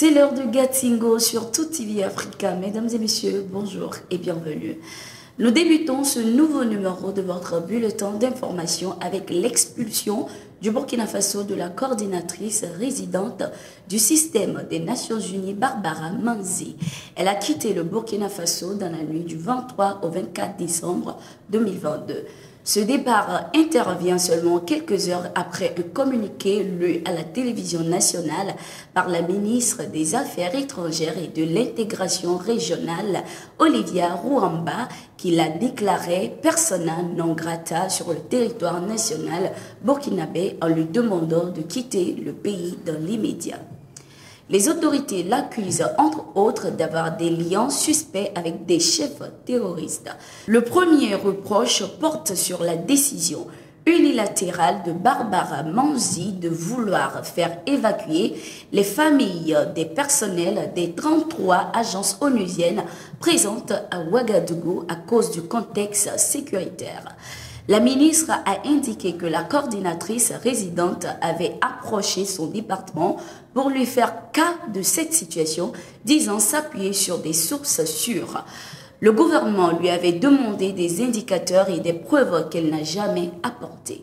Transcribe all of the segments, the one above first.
C'est l'heure de Gatingo sur Tout TV Africa. Mesdames et messieurs, bonjour et bienvenue. Nous débutons ce nouveau numéro de votre bulletin d'information avec l'expulsion du Burkina Faso de la coordinatrice résidente du système des Nations Unies, Barbara Manzi. Elle a quitté le Burkina Faso dans la nuit du 23 au 24 décembre 2022. Ce départ intervient seulement quelques heures après un communiqué lu à la télévision nationale par la ministre des Affaires étrangères et de l'intégration régionale, Olivia Rouamba, qui l'a déclaré persona non grata sur le territoire national burkinabé en lui demandant de quitter le pays dans l'immédiat. Les autorités l'accusent, entre autres, d'avoir des liens suspects avec des chefs terroristes. Le premier reproche porte sur la décision unilatérale de Barbara Manzi de vouloir faire évacuer les familles des personnels des 33 agences onusiennes présentes à Ouagadougou à cause du contexte sécuritaire. La ministre a indiqué que la coordinatrice résidente avait approché son département pour lui faire cas de cette situation, disant s'appuyer sur des sources sûres. Le gouvernement lui avait demandé des indicateurs et des preuves qu'elle n'a jamais apportées.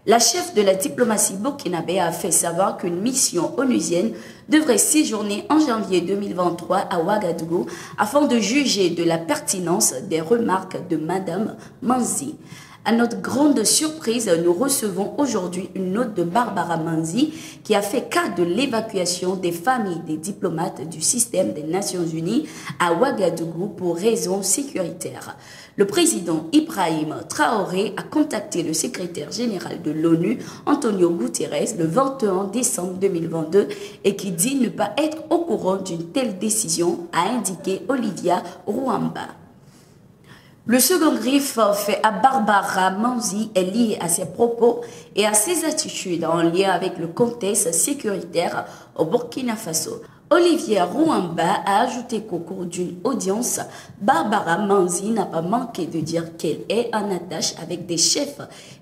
La chef de la diplomatie burkinabé a fait savoir qu'une mission onusienne devrait séjourner en janvier 2023 à Ouagadougou afin de juger de la pertinence des remarques de Madame Manzi. À notre grande surprise, nous recevons aujourd'hui une note de Barbara Manzi qui a fait cas de l'évacuation des familles des diplomates du système des Nations Unies à Ouagadougou pour raisons sécuritaires. Le président Ibrahim Traoré a contacté le secrétaire général de l'ONU, Antonio Guterres, le 21 décembre 2022 et qui dit ne pas être au courant d'une telle décision, a indiqué Olivia Rouamba. Le second griffe fait à Barbara Manzi est lié à ses propos et à ses attitudes en lien avec le contexte sécuritaire au Burkina Faso. Olivier Rouamba a ajouté qu'au cours d'une audience, Barbara Manzi n'a pas manqué de dire qu'elle est en attache avec des chefs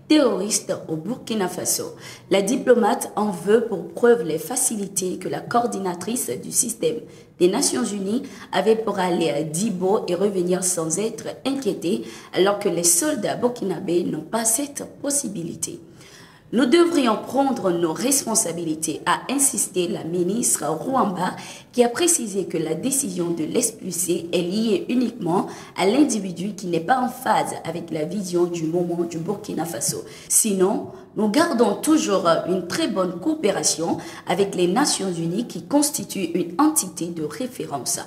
terroristes au Burkina Faso. La diplomate en veut pour preuve les facilités que la coordinatrice du système des Nations Unies avait pour aller à Dibo et revenir sans être inquiétée, alors que les soldats burkinabés n'ont pas cette possibilité. Nous devrions prendre nos responsabilités, a insisté la ministre Rouamba, qui a précisé que la décision de l'expulser est liée uniquement à l'individu qui n'est pas en phase avec la vision du moment du Burkina Faso. Sinon, nous gardons toujours une très bonne coopération avec les Nations Unies qui constituent une entité de référence.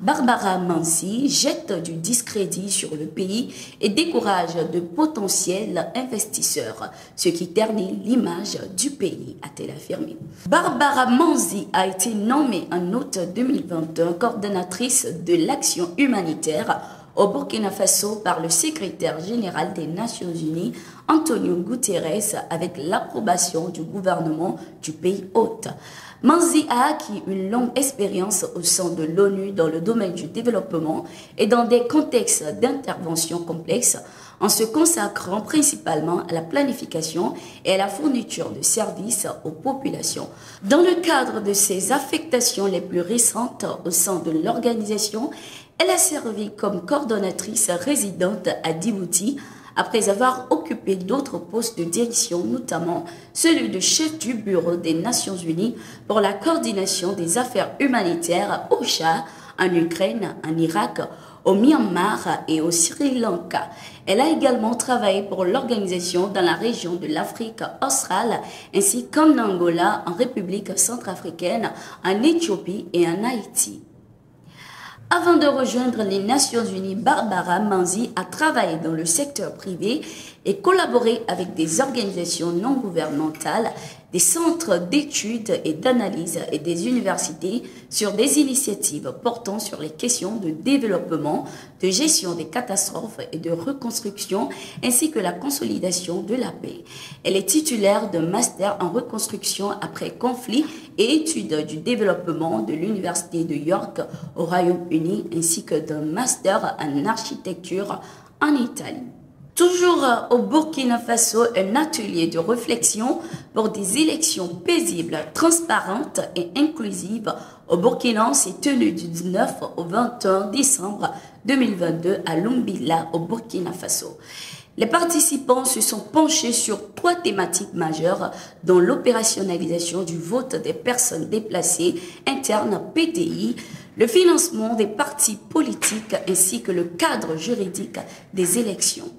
Barbara Manzi jette du discrédit sur le pays et décourage de potentiels investisseurs, ce qui ternit l'image du pays, a-t-elle affirmé. Barbara Manzi a été nommée en août 2021 coordonnatrice de l'action humanitaire au Burkina Faso par le secrétaire général des Nations Unies, Antonio Guterres, avec l'approbation du gouvernement du pays hôte. Manzi a acquis une longue expérience au sein de l'ONU dans le domaine du développement et dans des contextes d'intervention complexes, en se consacrant principalement à la planification et à la fourniture de services aux populations. Dans le cadre de ses affectations les plus récentes au sein de l'organisation, elle a servi comme coordonnatrice résidente à Djibouti après avoir occupé d'autres postes de direction, notamment celui de chef du bureau des Nations Unies pour la coordination des affaires humanitaires au Tchad, en Ukraine, en Irak, au Myanmar et au Sri Lanka. Elle a également travaillé pour l'organisation dans la région de l'Afrique australe, ainsi qu'en Angola, en République centrafricaine, en Éthiopie et en Haïti. Avant de rejoindre les Nations Unies, Barbara Manzi a travaillé dans le secteur privé et collaboré avec des organisations non gouvernementales, des centres d'études et d'analyse et des universités sur des initiatives portant sur les questions de développement, de gestion des catastrophes et de reconstruction, ainsi que la consolidation de la paix. Elle est titulaire d'un master en reconstruction après conflit et études du développement de l'Université de York au Royaume-Uni, ainsi que d'un master en architecture en Italie. Toujours au Burkina Faso, un atelier de réflexion pour des élections paisibles, transparentes et inclusives au Burkina s'est tenu du 19 au 21 décembre 2022 à Lumbila, au Burkina Faso. Les participants se sont penchés sur 3 thématiques majeures, dont l'opérationnalisation du vote des personnes déplacées internes PDI, le financement des partis politiques ainsi que le cadre juridique des élections.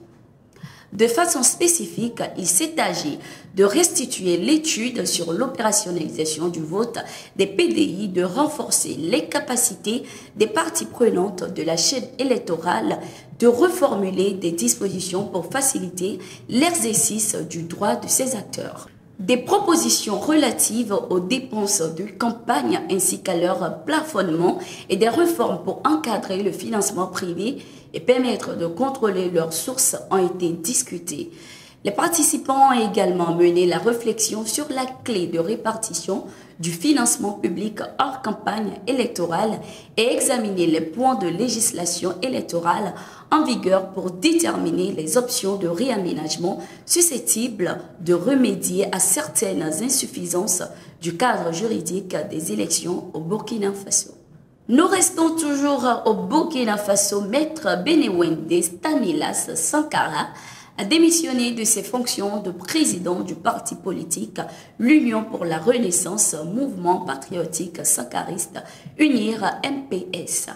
De façon spécifique, il s'est agi de restituer l'étude sur l'opérationnalisation du vote des PDI, de renforcer les capacités des parties prenantes de la chaîne électorale, de reformuler des dispositions pour faciliter l'exercice du droit de ces acteurs. Des propositions relatives aux dépenses de campagne ainsi qu'à leur plafonnement et des réformes pour encadrer le financement privé et permettre de contrôler leurs sources ont été discutées. Les participants ont également mené la réflexion sur la clé de répartition du financement public hors campagne électorale et examiné les points de législation électorale en vigueur pour déterminer les options de réaménagement susceptibles de remédier à certaines insuffisances du cadre juridique des élections au Burkina Faso. Nous restons toujours au Burkina Faso. Maître Benewende Stanislas Sankara a démissionné de ses fonctions de président du parti politique l'Union pour la Renaissance, mouvement patriotique sankariste, UNIR MPS.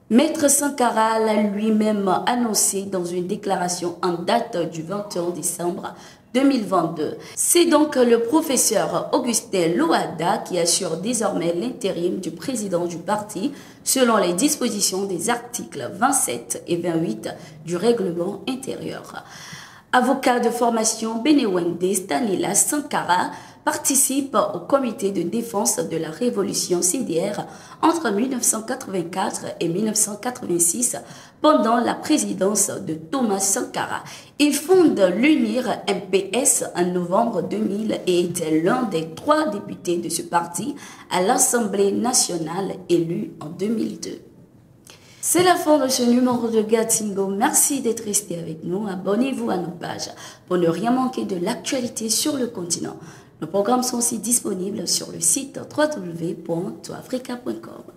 Maître Sankara l'a lui-même annoncé dans une déclaration en date du 21 décembre 2022. C'est donc le professeur Augustin Louada qui assure désormais l'intérim du président du parti selon les dispositions des articles 27 et 28 du règlement intérieur. Avocat de formation, Benewende Stanislas Sankara participe au comité de défense de la révolution CDR entre 1984 et 1986 pendant la présidence de Thomas Sankara. Il fonde l'UNIR MPS en novembre 2000 et était l'un des 3 députés de ce parti à l'Assemblée nationale élu en 2002. C'est la fin de ce numéro de Gatingo. Merci d'être resté avec nous. Abonnez-vous à nos pages pour ne rien manquer de l'actualité sur le continent. Nos programmes sont aussi disponibles sur le site www.toafrica.com.